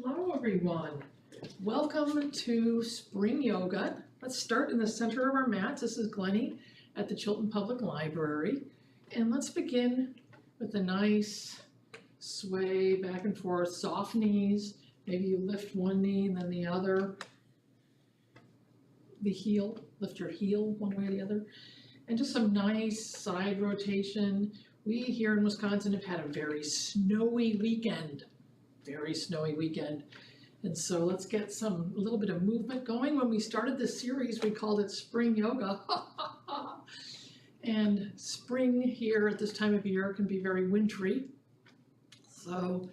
Hello everyone. Welcome to Spring Yoga. Let's start in the center of our mats. This is Glennie at the Chilton Public Library. And let's begin with a nice sway back and forth, soft knees. Maybe you lift one knee and then the other. The heel, lift your heel one way or the other. And just some nice side rotation. We here in Wisconsin have had a very snowy weekend. And so let's get a little bit of movement going. When we started this series, we called it Spring Yoga. And spring here at this time of year can be very wintry. So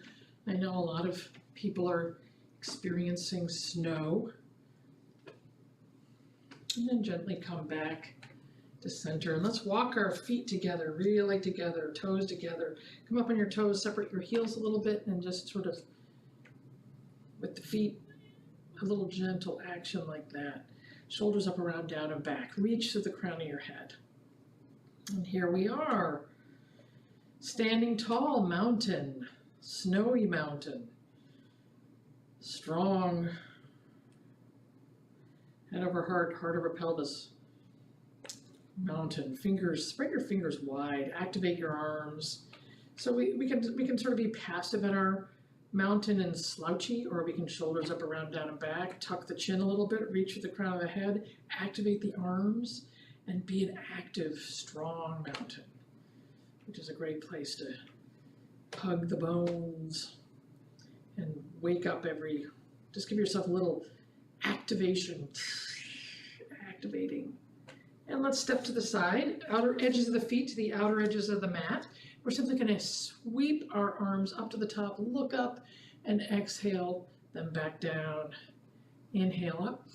I know a lot of people are experiencing snow. And then gently come back to center. And let's walk our feet together, really together, toes together. Come up on your toes, separate your heels a little bit, and just sort of with the feet, a little gentle action like that. Shoulders up, around, down, and back. Reach to the crown of your head. And here we are. Standing tall, mountain, snowy mountain. Strong. Head over heart, heart over pelvis. Mountain, fingers, spread your fingers wide, activate your arms. So we can sort of be passive in our mountain and slouchy, or we can shoulders up, around, down, and back, tuck the chin a little bit, reach for the crown of the head, activate the arms, and be an active, strong mountain, which is a great place to hug the bones and wake up just give yourself a little activation, activating. And let's step to the side, outer edges of the feet to the outer edges of the mat. We're simply going to sweep our arms up to the top, look up, and exhale them back down. Inhale up.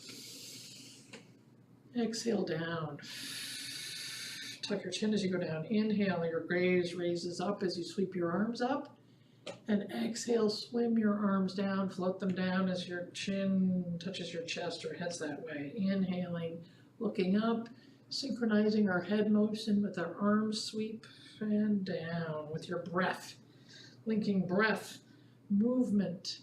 Exhale down. Tuck your chin as you go down. Inhale, your gaze raises up as you sweep your arms up. And exhale, swim your arms down, float them down as your chin touches your chest or heads that way. Inhaling, looking up. Synchronizing our head motion with our arms sweep and down with your breath. Linking breath, movement.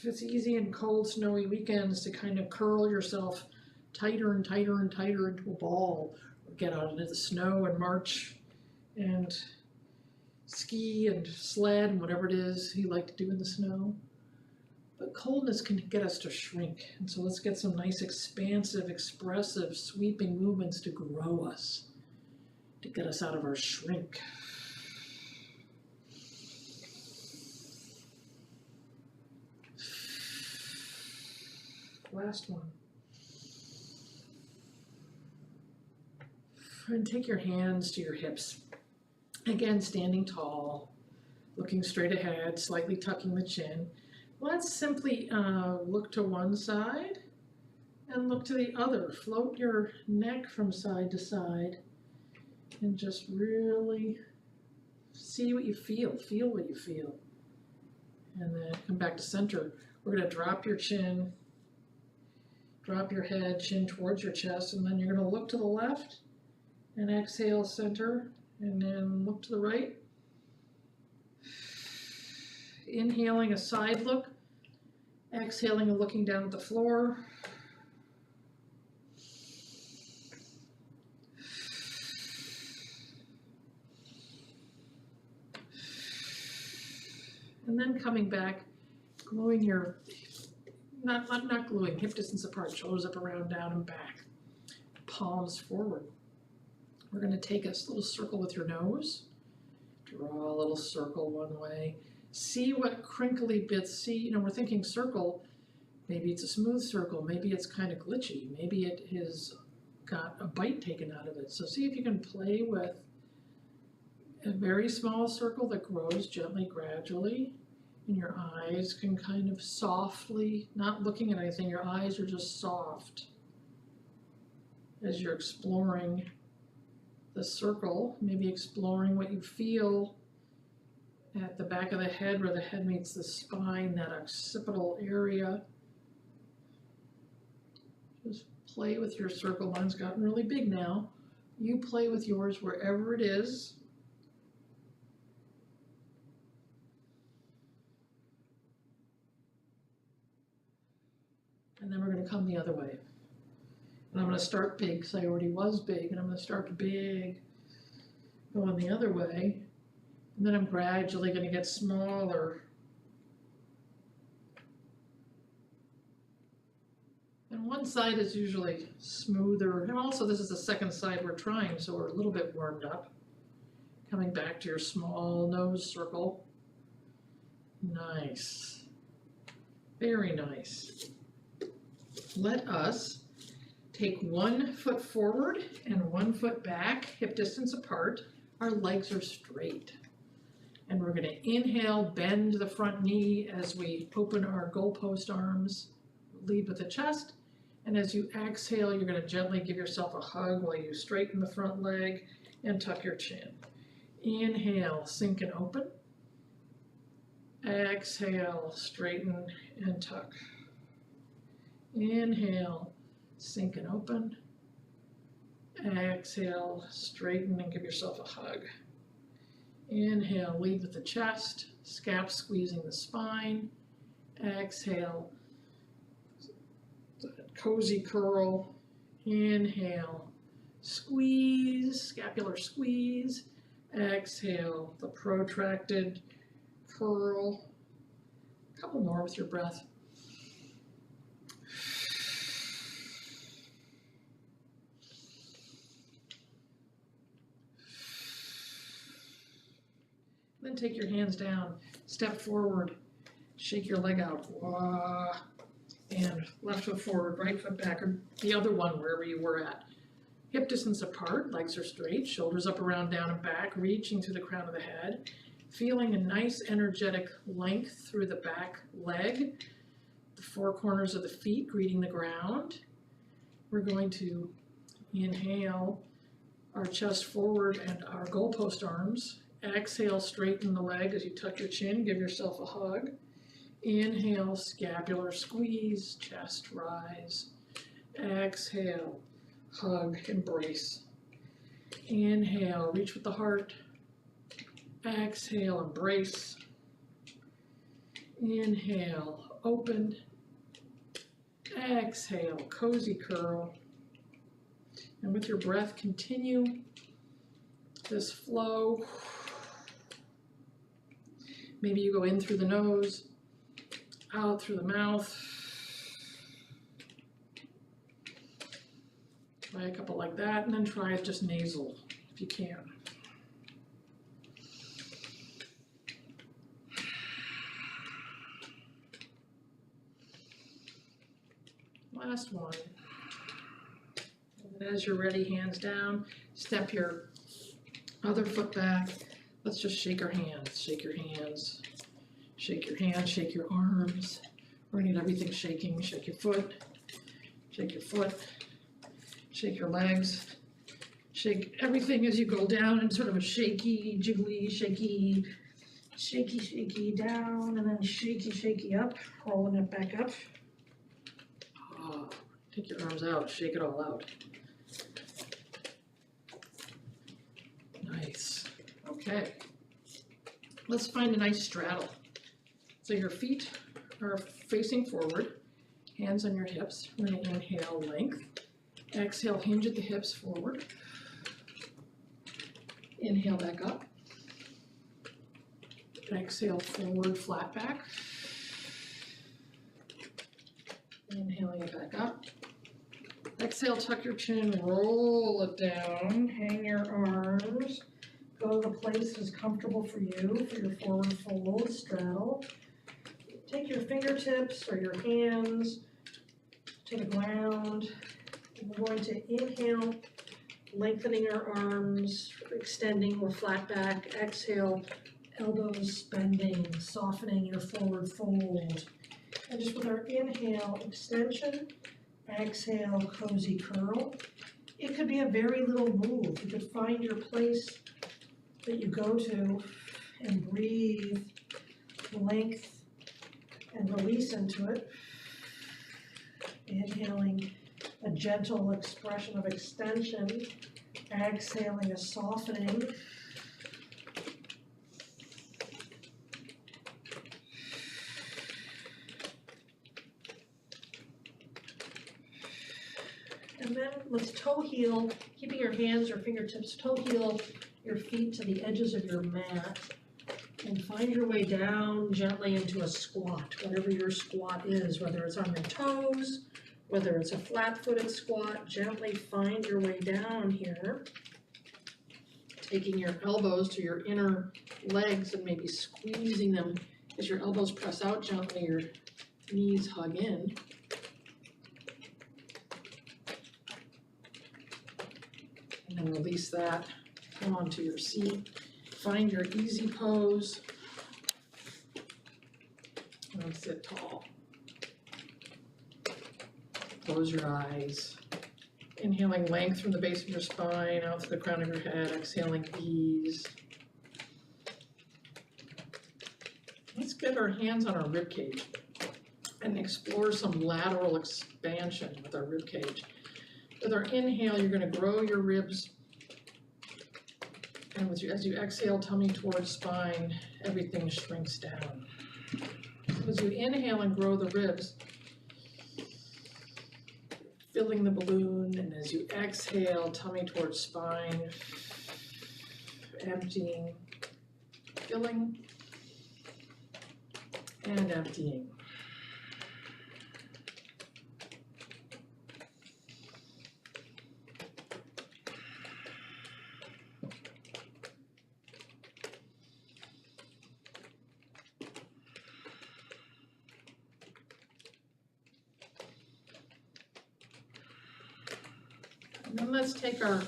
It's easy in cold, snowy weekends to kind of curl yourself tighter and tighter and tighter into a ball, or get out into the snow and march and ski and sled and whatever it is you like to do in the snow. But coldness can get us to shrink. And so let's get some nice expansive, expressive, sweeping movements to grow us, to get us out of our shrink. Last one. And take your hands to your hips. Again, standing tall, looking straight ahead, slightly tucking the chin. Let's simply look to one side and look to the other. Float your neck from side to side and just really see what you feel what you feel. And then come back to center. We're going to drop your chin, drop your head, chin towards your chest, and then you're going to look to the left and exhale, center. And then look to the right. Inhaling a side look. Exhaling and looking down at the floor. And then coming back, gluing your, not gluing, hip distance apart, shoulders up, around, down, and back. Palms forward. We're going to take a little circle with your nose. Draw a little circle one way. See what crinkly bits, we're thinking circle, maybe it's a smooth circle, maybe it's kind of glitchy, maybe it has got a bite taken out of it. So see if you can play with a very small circle that grows gently, gradually, and your eyes can kind of softly, not looking at anything, your eyes are just soft as you're exploring the circle, maybe exploring what you feel at the back of the head where the head meets the spine, that occipital area. Just play with your circle. Mine's gotten really big now. You play with yours wherever it is. And then we're going to come the other way. And I'm going to start big because I already was big, and I'm going to start big, going the other way, and then I'm gradually going to get smaller. And one side is usually smoother, and also this is the second side we're trying, so we're a little bit warmed up. Coming back to your small nose circle. Nice. Very nice. Let us take 1 foot forward and 1 foot back, hip distance apart. Our legs are straight. And we're gonna inhale, bend the front knee as we open our goalpost arms. Lead with the chest. And as you exhale, you're gonna gently give yourself a hug while you straighten the front leg and tuck your chin. Inhale, sink and open. Exhale, straighten and tuck. Inhale, sink and open. Exhale, straighten and give yourself a hug. Inhale, lead with the chest, scap squeezing the spine. Exhale, cozy curl. Inhale, squeeze, scapular squeeze. Exhale, the protracted curl. A couple more with your breath. Then take your hands down, step forward, shake your leg out, wah, and left foot forward, right foot back, or the other one wherever you were at. Hip distance apart, legs are straight, shoulders up, around, down, and back, reaching through the crown of the head, feeling a nice energetic length through the back leg, the 4 corners of the feet greeting the ground. We're going to inhale our chest forward and our goalpost arms. Exhale, straighten the leg as you tuck your chin, give yourself a hug. Inhale, scapular squeeze, chest rise. Exhale, hug, embrace. Inhale, reach with the heart. Exhale, embrace. Inhale, open. Exhale, cozy curl. And with your breath, continue this flow. Maybe you go in through the nose, out through the mouth. Try a couple like that, and then try it just nasal if you can. Last one. And as you're ready, hands down, step your other foot back. Let's just shake our hands, shake your hands, shake your hands, shake your arms. We're gonna get everything shaking. Shake your foot, shake your foot, shake your legs, shake everything as you go down in sort of a shaky, jiggly, shaky, shaky, shaky down, and then shaky, shaky up, rolling it back up. Oh, take your arms out, shake it all out. Nice. Okay, let's find a nice straddle. So your feet are facing forward, hands on your hips. We're going to inhale, length. Exhale, hinge at the hips forward. Inhale, back up. Exhale, forward, flat back. Inhaling it back up. Exhale, tuck your chin, roll it down, hang your arms. Go to the place that's comfortable for you for your forward fold, straddle. Take your fingertips or your hands to the ground. We're going to inhale, lengthening our arms, extending the flat back. Exhale, elbows bending, softening your forward fold. And just with our inhale, extension, exhale, cozy curl. It could be a very little move. You could find your place that you go to and breathe length and release into it. Inhaling gentle expression of extension. Exhaling a softening. And then let's toe heel, keeping your hands or fingertips, toe heel your feet to the edges of your mat. And find your way down gently into a squat, whatever your squat is, whether it's on your toes, whether it's a flat-footed squat, gently find your way down here. Taking your elbows to your inner legs and maybe squeezing them as your elbows press out gently, your knees hug in. And then release that, come onto your seat. Find your easy pose, and sit tall. Close your eyes. Inhaling length from the base of your spine, out through the crown of your head, exhaling ease. Let's get our hands on our rib cage and explore some lateral expansion with our rib cage. With our inhale, you're going to grow your ribs. And as you exhale, tummy towards spine, everything shrinks down. So as you inhale and grow the ribs, filling the balloon, and as you exhale, tummy towards spine, emptying, filling, and emptying. And then let's take I'm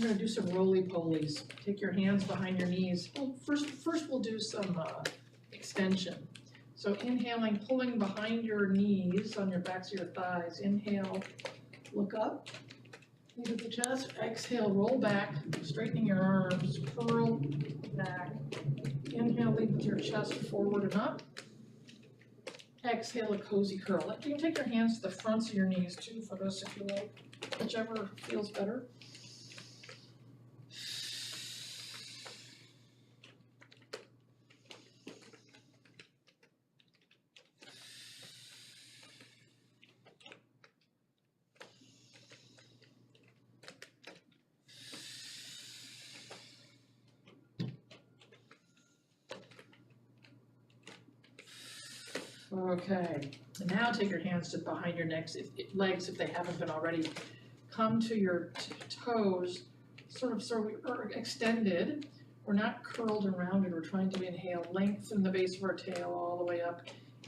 gonna do some roly-polies. Take your hands behind your knees. Well, first we'll do some extension. So inhaling, pulling behind your knees on your backs of your thighs. Inhale, look up, into the chest. Exhale, roll back, straightening your arms, curl back. Inhale, lead with your chest forward and up. Exhale, a cozy curl. You can take your hands to the fronts of your knees too for this if you like, whichever feels better. Okay, and now take your hands to behind your legs if they haven't been already. Come to your toes, sort of extended. We're not curled and rounded. We're trying to inhale, lengthen the base of our tail all the way up,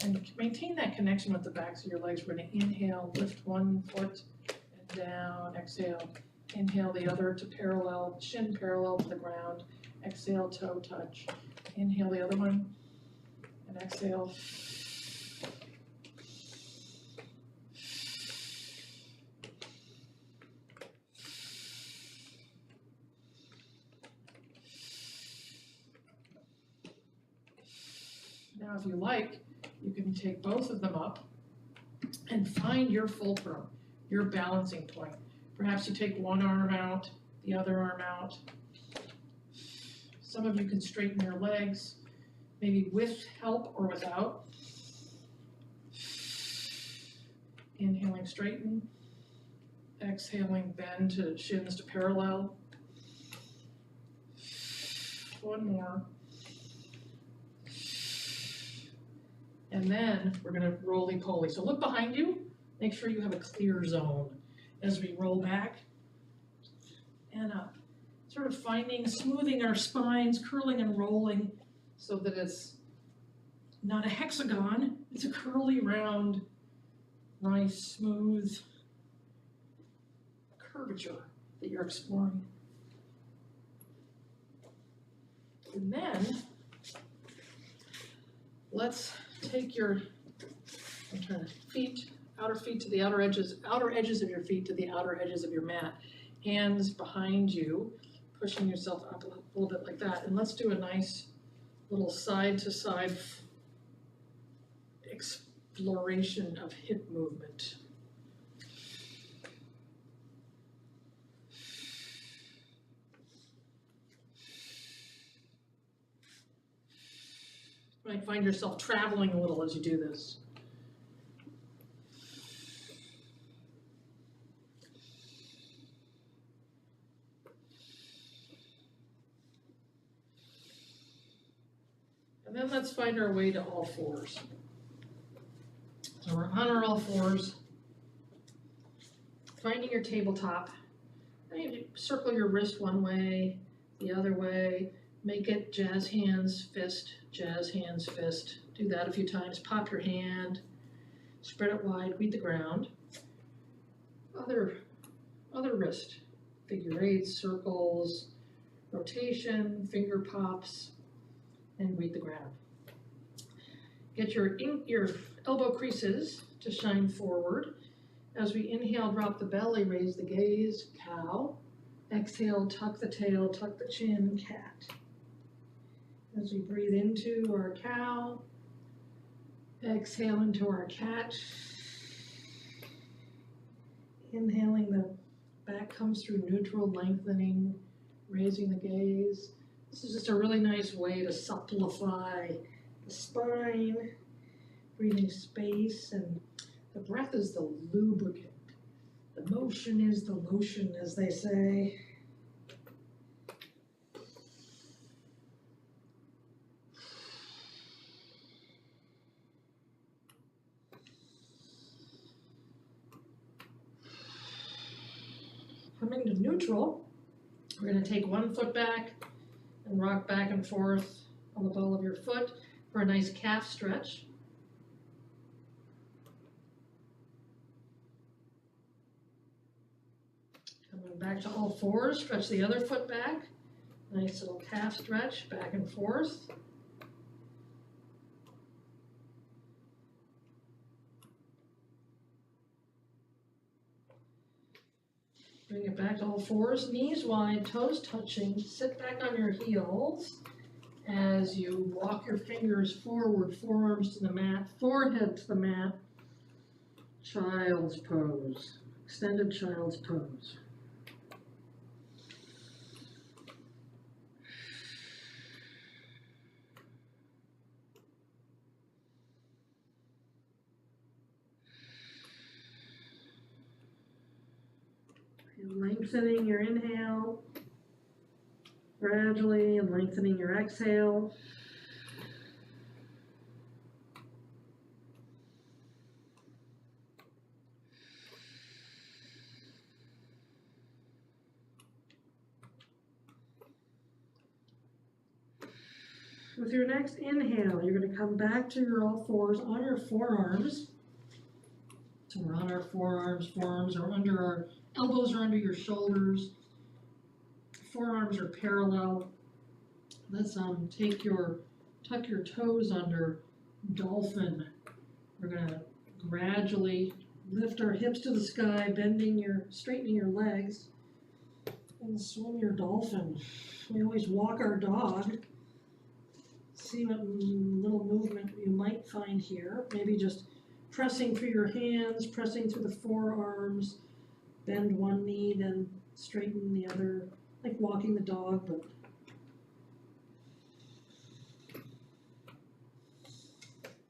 and maintain that connection with the backs of your legs. We're going to inhale, lift one foot and down. Exhale, inhale the other to parallel, shin parallel to the ground. Exhale, toe touch. Inhale the other one, and exhale. Now, if you like, you can take both of them up and find your fulcrum, your balancing point. Perhaps you take one arm out, the other arm out. Some of you can straighten your legs, maybe with help or without. Inhaling, straighten. Exhaling, bend to shins to parallel. One more. And then we're gonna roly-poly. So look behind you, make sure you have a clear zone as we roll back and up. Sort of smoothing our spines, curling and rolling so that it's not a hexagon, it's a curly, round, nice, smooth curvature that you're exploring. And then let's take your outer feet to the outer edges of your feet to the outer edges of your mat. Hands behind you, pushing yourself up a little bit like that. And let's do a nice little side to side exploration of hip movement. might find yourself traveling a little as you do this. And then let's find our way to all fours. So we're on our all fours, finding your tabletop. Maybe circle your wrist one way, the other way, make it jazz hands, fist, jazz hands, fist. Do that a few times, pop your hand, spread it wide, greet the ground. Other wrist, figure eights, circles, rotation, finger pops, and greet the ground. Get your elbow creases to shine forward. As we inhale, drop the belly, raise the gaze, cow. Exhale, tuck the tail, tuck the chin, cat. As we breathe into our cow, exhale into our cat. Inhaling, the back comes through neutral, lengthening, raising the gaze. This is just a really nice way to supplify the spine, breathing space, and the breath is the lubricant. The motion is the lotion, as they say. Coming to neutral, we're going to take one foot back and rock back and forth on the ball of your foot for a nice calf stretch. Coming back to all fours, stretch the other foot back. Nice little calf stretch, back and forth. Bring it back to all fours, knees wide, toes touching. Sit back on your heels as you walk your fingers forward, forearms to the mat, forehead to the mat. Child's pose, extended child's pose. Lengthening your inhale gradually and lengthening your exhale. With your next inhale, you're going to come back to your all fours on your forearms. So we're on our forearms, forearms are under our elbows are under your shoulders, forearms are parallel. Let's tuck your toes under dolphin. We're gonna gradually lift our hips to the sky, straightening your legs, and swim your dolphin. We always walk our dog. See what little movement you might find here. Maybe just pressing through your hands, pressing through the forearms. Bend one knee, then straighten the other, like walking the dog, but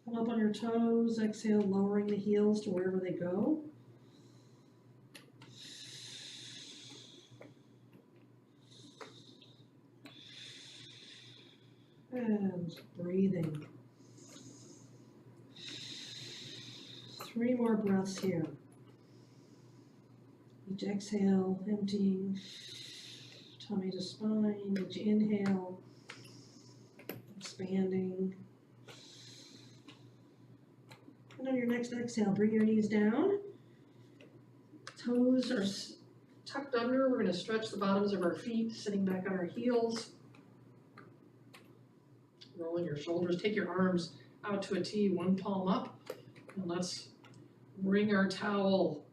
come up on your toes, exhale, lowering the heels to wherever they go. And breathing. 3 more breaths here. Each exhale, emptying tummy to spine. Each inhale, expanding. And on your next exhale, bring your knees down. Toes are tucked under. We're going to stretch the bottoms of our feet, sitting back on our heels. Rolling your shoulders. Take your arms out to a T, one palm up. And let's bring our towel.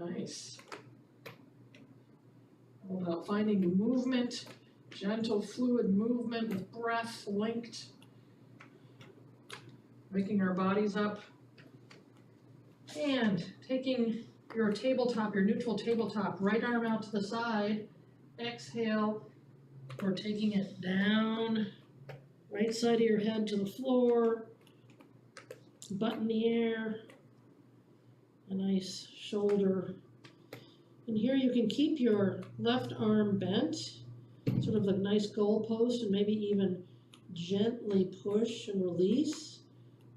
Nice. All about finding movement, gentle fluid movement with breath linked. Waking our bodies up. And taking your tabletop, your neutral tabletop, right arm out to the side. Exhale, We're taking it down, right side of your head to the floor, butt in the air, a nice shoulder. And here you can keep your left arm bent, sort of a nice goalpost, and maybe even gently push and release,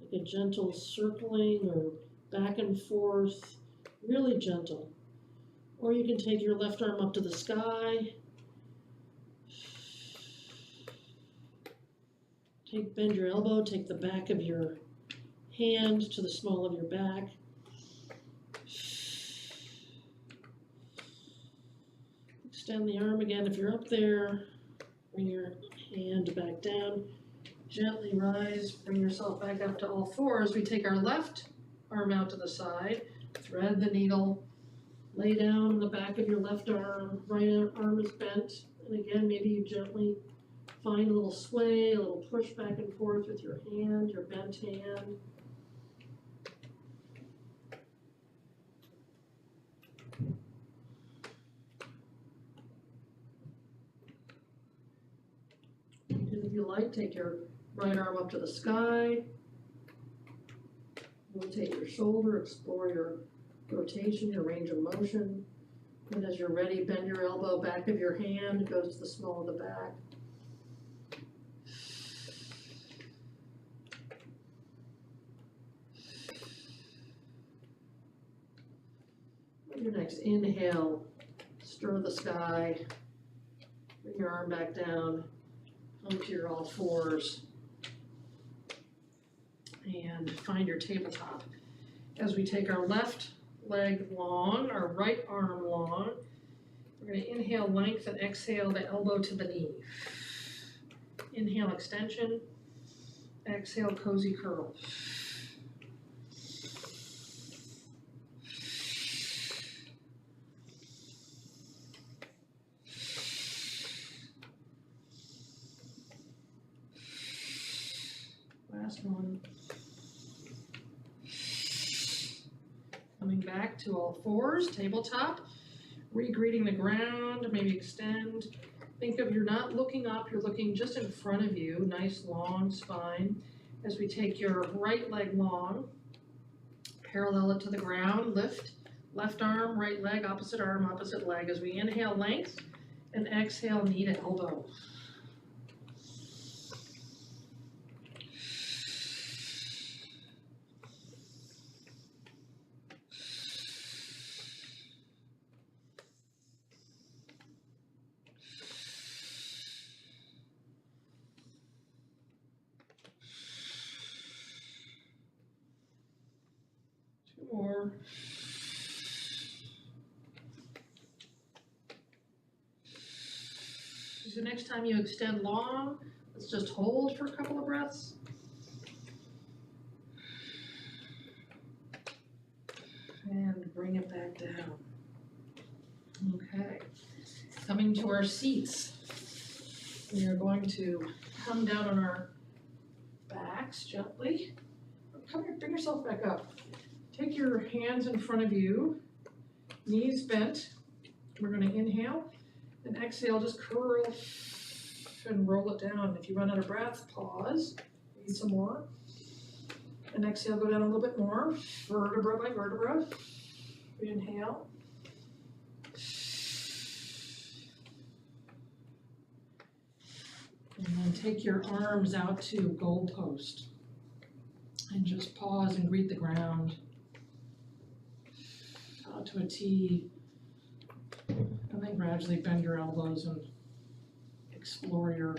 like a gentle circling or back and forth, really gentle. Or you can take your left arm up to the sky. Bend your elbow, take the back of your hand to the small of your back. Extend the arm again if you're up there. Bring your hand back down. Gently rise, bring yourself back up to all fours. We take our left arm out to the side, thread the needle, lay down the back of your left arm, right arm is bent, and again, maybe you gently find a little sway, a little push back and forth with your hand, your bent hand. And if you like, take your right arm up to the sky. Rotate your shoulder, explore your rotation, your range of motion. And as you're ready, bend your elbow, back of your hand goes to the small of the back. Your next inhale, stir the sky, bring your arm back down, come to your all fours, and find your tabletop. As we take our left leg long, our right arm long, we're going to inhale length and exhale the elbow to the knee. Inhale extension, exhale cozy curl. Last one. Coming back to all fours, tabletop, re-greeting the ground, maybe extend. Think of you're not looking up, you're looking just in front of you, nice long spine. As we take your right leg long, parallel it to the ground, lift, left arm, right leg, opposite arm, opposite leg. As we inhale length and exhale knee to elbow. More. So next time you extend long, let's just hold for a couple of breaths. And bring it back down. Okay. Coming to our seats. We are going to come down on our backs gently. Come here, bring yourself back up. Take your hands in front of you, knees bent. We're going to inhale and exhale, just curl and roll it down. If you run out of breath, pause, need some more. And exhale, go down a little bit more, vertebra by vertebra. Inhale. And then take your arms out to goalpost. And just pause and greet the ground. Out to a T, and then gradually bend your elbows and explore your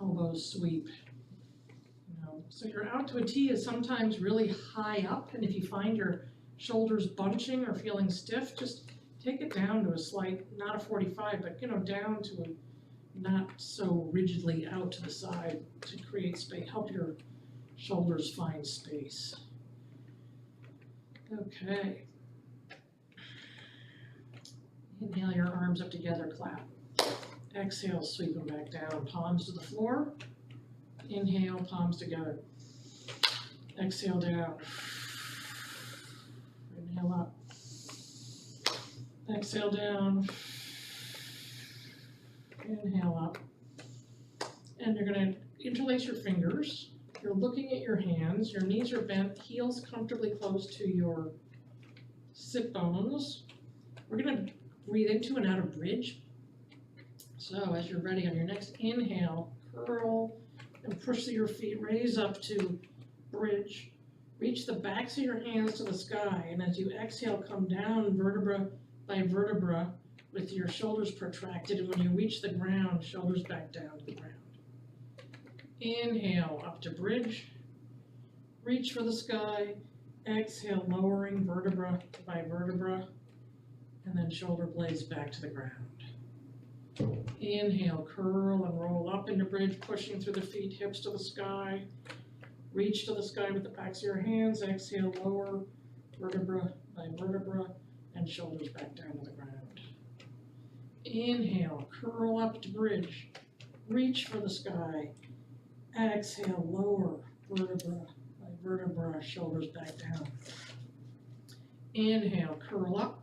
elbows sweep. So your out to a T is sometimes really high up, and if you find your shoulders bunching or feeling stiff, just take it down to a slight, not a 45, but down to a not so rigidly out to the side to create space, help your shoulders find space. Okay. Inhale your arms up together, clap. Exhale, sweep them back down, palms to the floor. Inhale, palms together. Exhale down. Inhale up. Exhale down. Inhale up. And you're gonna interlace your fingers. You're looking at your hands. Your knees are bent, heels comfortably close to your sit bones. We're gonna breathe into and out of bridge. So as you're ready on your next inhale, curl and push your feet, raise up to bridge. Reach the backs of your hands to the sky, and as you exhale, come down vertebra by vertebra with your shoulders protracted, and when you reach the ground, shoulders back down to the ground. Inhale up to bridge, reach for the sky, exhale, lowering vertebra by vertebra, and then shoulder blades back to the ground. Inhale, curl and roll up into bridge, pushing through the feet, hips to the sky. Reach to the sky with the backs of your hands. Exhale, lower vertebra by vertebra, and shoulders back down to the ground. Inhale, curl up to bridge. Reach for the sky. Exhale, lower vertebra by vertebra, shoulders back down. Inhale, curl up.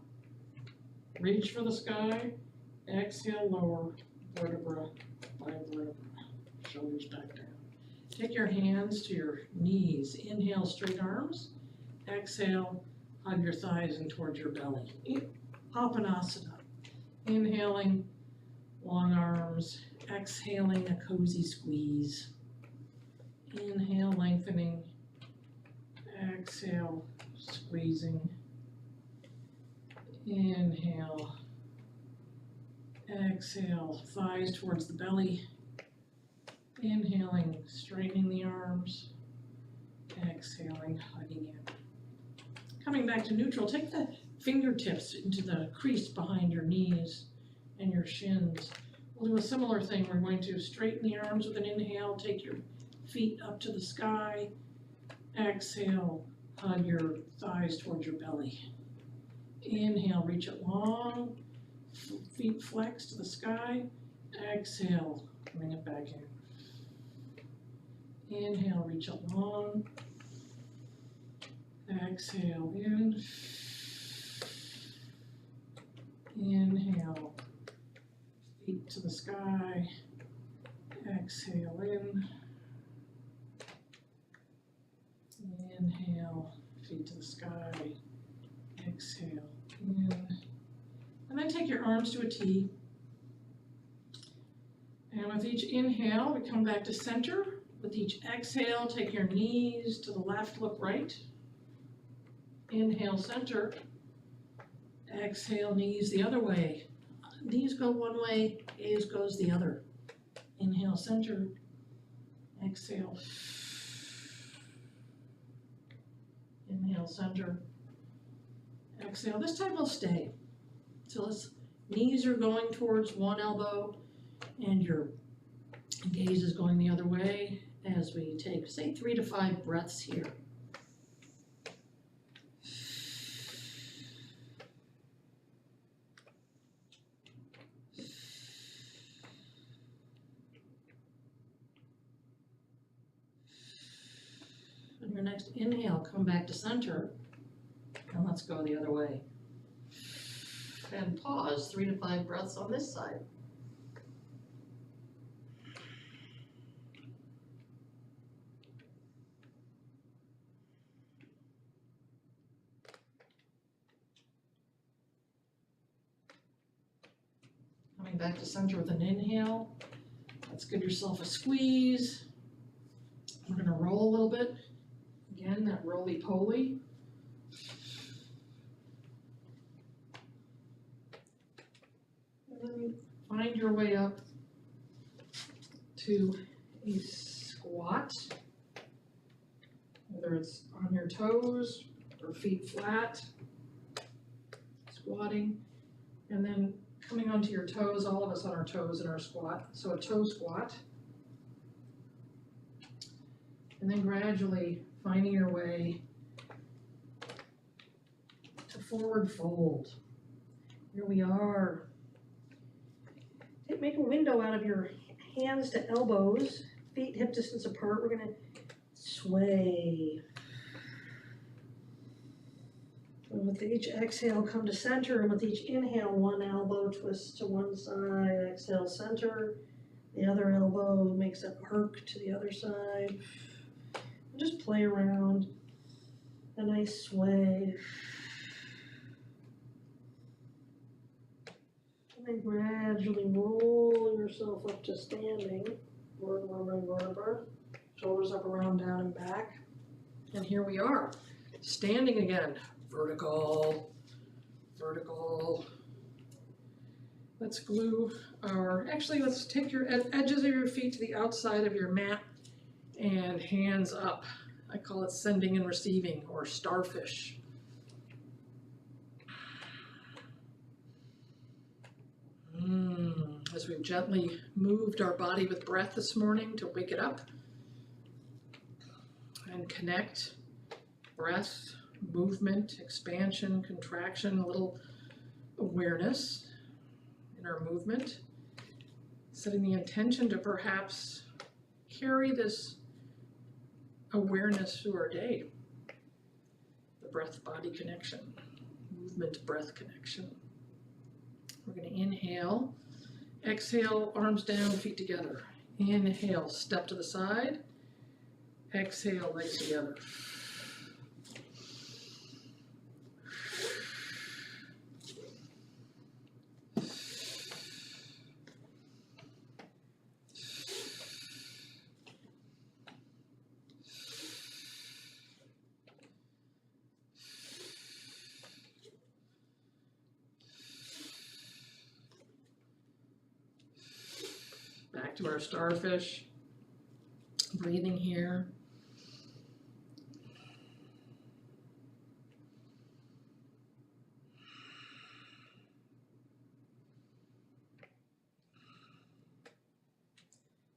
Reach for the sky. Exhale, lower vertebra by vertebra, shoulders back down. Take your hands to your knees. Inhale, straight arms. Exhale, hug your thighs in towards your belly. Apanasana. Inhaling, long arms. Exhaling, a cozy squeeze. Inhale, lengthening. Exhale, squeezing. Inhale. Exhale, thighs towards the belly. Inhaling, straightening the arms. Exhaling, hugging in. Coming back to neutral, take the fingertips into the crease behind your knees and your shins. We'll do a similar thing. We're going to straighten the arms with an inhale, take your feet up to the sky. Exhale, hug your thighs towards your belly. Inhale, reach it long, feet flex to the sky. Exhale, bring it back in. Inhale, reach it long. Exhale, in. Inhale, feet to the sky. Exhale, in. Inhale, feet to the sky. Exhale, in. And then take your arms to a T. And with each inhale, we come back to center. With each exhale, take your knees to the left, look right. Inhale, center. Exhale, knees the other way. Knees go one way, gaze goes the other. Inhale, center. Exhale. Inhale, center. Exhale. This time we'll stay. So knees are going towards one elbow and your gaze is going the other way as we take, say, 3 to 5 breaths here. On your next inhale, come back to center, and let's go the other way. And pause, 3 to 5 breaths on this side. Coming back to center with an inhale. Let's give yourself a squeeze. We're going to roll a little bit. Again, that roly-poly. And then find your way up to a squat, whether it's on your toes or feet flat, squatting, and then coming onto your toes, all of us on our toes in our squat, so a toe squat, and then gradually finding your way to forward fold. Here we are. Make a window out of your hands to elbows, feet hip distance apart. We're going to sway. And with each exhale, come to center, and with each inhale, one elbow twists to one side, exhale, center. The other elbow makes an arc to the other side. And just play around, a nice sway. And then gradually roll yourself up to standing, vertebra, shoulders up, around, down, and back. And here we are, standing again, vertical, vertical. Let's glue actually let's take your edges of your feet to the outside of your mat and hands up. I call it sending and receiving, or starfish. As we've gently moved our body with breath this morning to wake it up and connect breath, movement, expansion, contraction, a little awareness in our movement, setting the intention to perhaps carry this awareness through our day. The breath-body connection, movement-breath connection. We're going to inhale, exhale, arms down, feet together. Inhale, step to the side. Exhale, legs together. Back to our starfish, breathing here.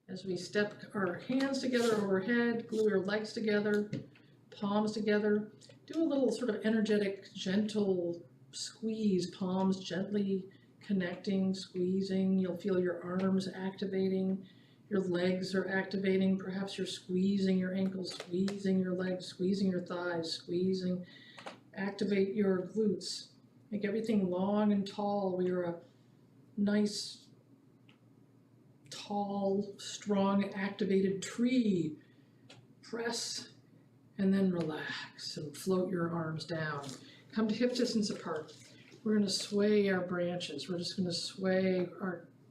As we step our hands together overhead, glue your legs together, palms together, do a little sort of energetic, gentle squeeze, palms gently connecting, squeezing. You'll feel your arms activating, your legs are activating. Perhaps you're squeezing your ankles, squeezing your legs, squeezing your thighs, squeezing. Activate your glutes. Make everything long and tall. We are a nice, tall, strong, activated tree. Press and then relax and float your arms down. Come to hip distance apart. We're going to sway our branches. We're just going to sway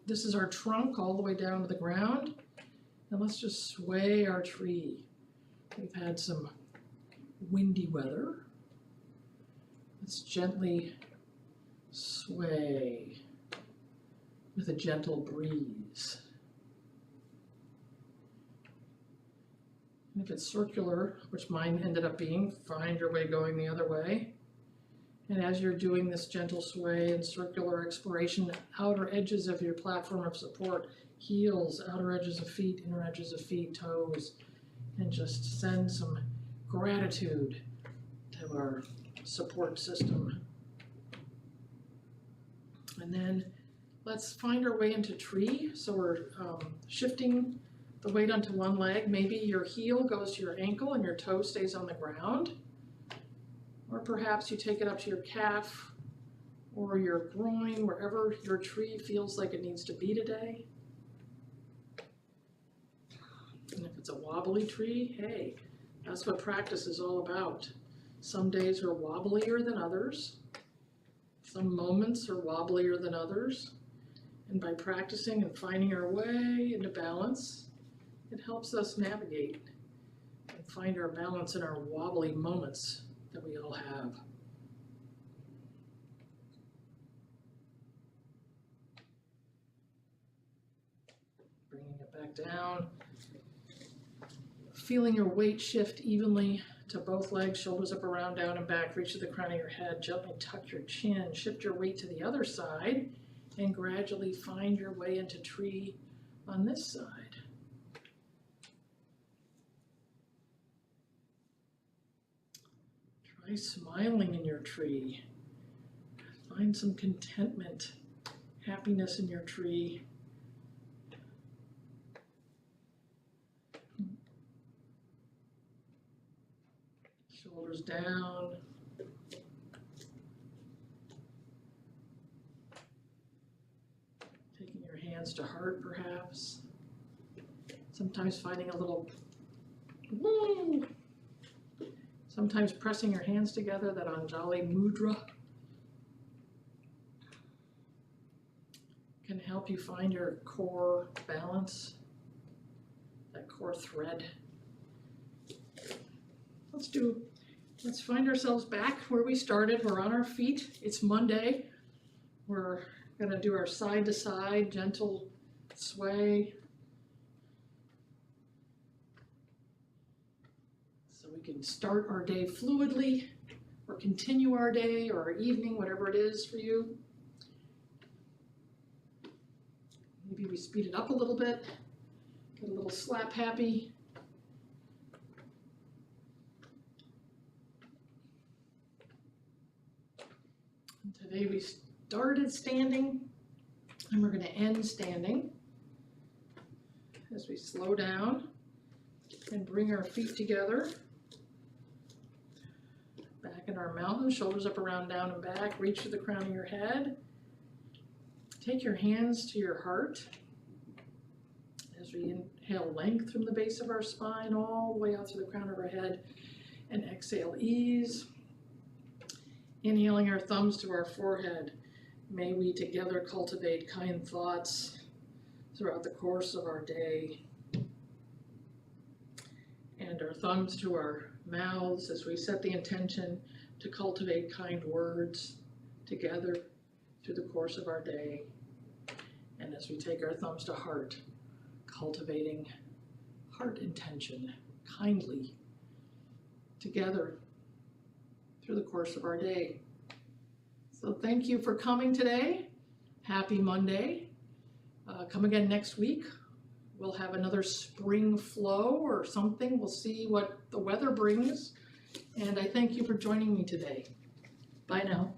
this is our trunk all the way down to the ground. And let's just sway our tree. We've had some windy weather. Let's gently sway with a gentle breeze. And if it's circular, which mine ended up being, find your way going the other way. And as you're doing this gentle sway and circular exploration, outer edges of your platform of support, heels, outer edges of feet, inner edges of feet, toes, and just send some gratitude to our support system. And then let's find our way into tree. So we're shifting the weight onto one leg. Maybe your heel goes to your ankle and your toe stays on the ground. Or perhaps you take it up to your calf or your groin, wherever your tree feels like it needs to be today. And if it's a wobbly tree, hey, that's what practice is all about. Some days are wobblier than others. Some moments are wobblier than others. And by practicing and finding our way into balance, it helps us navigate and find our balance in our wobbly moments that we all have. Bringing it back down. Feeling your weight shift evenly to both legs, shoulders up, around, down, and back. Reach to the crown of your head. Gently tuck your chin. Shift your weight to the other side and gradually find your way into tree on this side. Try smiling in your tree. Find some contentment, happiness in your tree. Shoulders down. to heart perhaps. Sometimes finding a little woo. Sometimes pressing your hands together, that Anjali Mudra can help you find your core balance, that core thread. Let's find ourselves back where we started. We're on our feet. It's Monday. We're gonna do our side to side gentle sway. So we can start our day fluidly or continue our day or our evening, whatever it is for you. Maybe we speed it up a little bit, get a little slap happy. And today we started standing and we're going to end standing as we slow down and bring our feet together. Back in our mountain, shoulders up, around, down, and back. Reach to the crown of your head. Take your hands to your heart as we inhale length from the base of our spine all the way out through the crown of our head, and exhale ease. Inhaling our thumbs to our forehead. May we together cultivate kind thoughts throughout the course of our day. And our thumbs to our mouths as we set the intention to cultivate kind words together through the course of our day. And as we take our thumbs to heart, cultivating heart intention kindly together through the course of our day. So thank you for coming today. Happy Monday. Come again next week. We'll have another spring flow or something. We'll see what the weather brings. And I thank you for joining me today. Bye now.